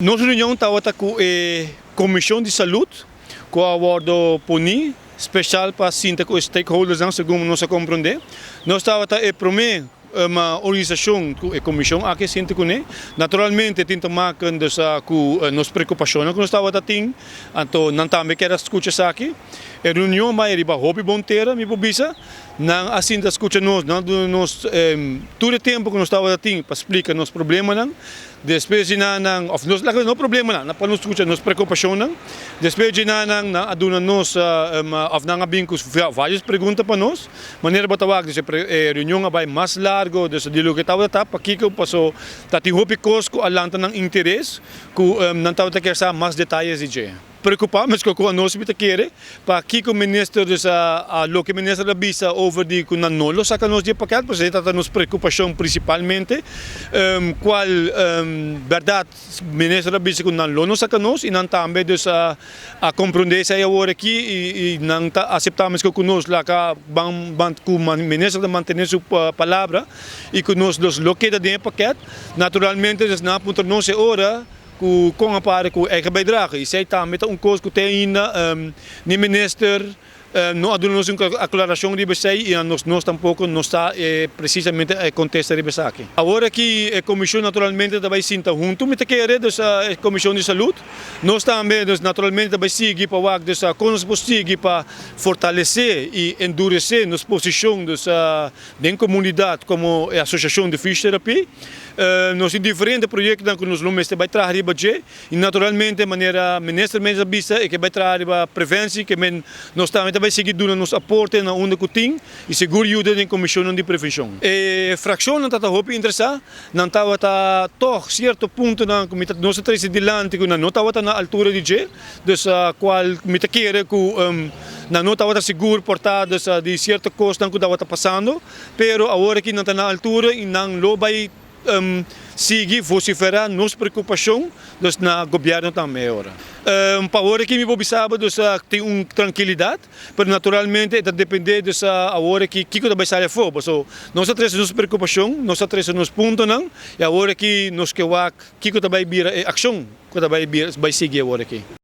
Nossa reunião estava com a Comissão de Saúde, com a acordo PONI, especial para os stakeholders, segundo nós compreender. Nós estávamos a promover uma organização, a comissão, aqui sinto com ele. Naturalmente, tenta marcar com nossas preocupações que nós estávamos a ter, então não também quero escutar aqui. A reunião vai riba hobby bonteira, me pobisa, não assim da escuta nós, não nós todo o tempo que nós estávamos a ter para explicar nossos problemas, não. Depois de não, of nós não problema não, para nós escutar nossas preocupações, não. Depois de não, aduna nós of não abincos várias perguntas para nós, maneira batawag dessa reunião vai mais largo, dessa dilo que estava tá, para que passou, tá tem hobby cosco alanta ng interesse, que não estava a querer mais detalhes de preocupamos com a nossa vida querer para que o ministro dessa lo que o ministro da visa over de que não nolo saca nos de paquete porque está nos preocupação principalmente qual verdade ministro da visa que não lo saca nos e não também dessa a compreender se agora aqui e não aceitamos que conosco lá cá ban com o ministro de manter sua palavra e que nós dos lo que de paquete naturalmente na ponto não se ora com a parte com a bijdrage. E zij também coisa que tem ainda o ministro não aduna-nos uma aclaração de você e nós tampouco não está precisamente a contestar de aqui. Agora que a comissão naturalmente também sinta junto, me querer dessa comissão de saúde, nós também naturalmente também seguir para o dessa conseguir para fortalecer e endurecer nossa posição dessa da comunidade como a associação de fisioterapia. Nós em diferentes projetos que nos lumens vai trazer budget e naturalmente maneira ministro mesmo vista e que vai trazer a prevenção que nós também vai seguir dando nos aporte na onda que tem e seguro ajuda em comissão de prevenção. A fração não está muito interessada, não estava toch certo ponto na que nós três adiante que não estava na altura de G, dessa qual me querer que não estava seguro portar de certa coisa que estava passando, pero agora que não está na altura e não lo vai seguir vociferar nossa preocupação na governo também agora. Para agora que me observa tem uma tranquilidade, mas naturalmente está depender dessa agora que vai sair fora. So nós temos nossa preocupação, nós temos nos pontos não, e agora que nós que vai vir ação que vai seguir agora aqui.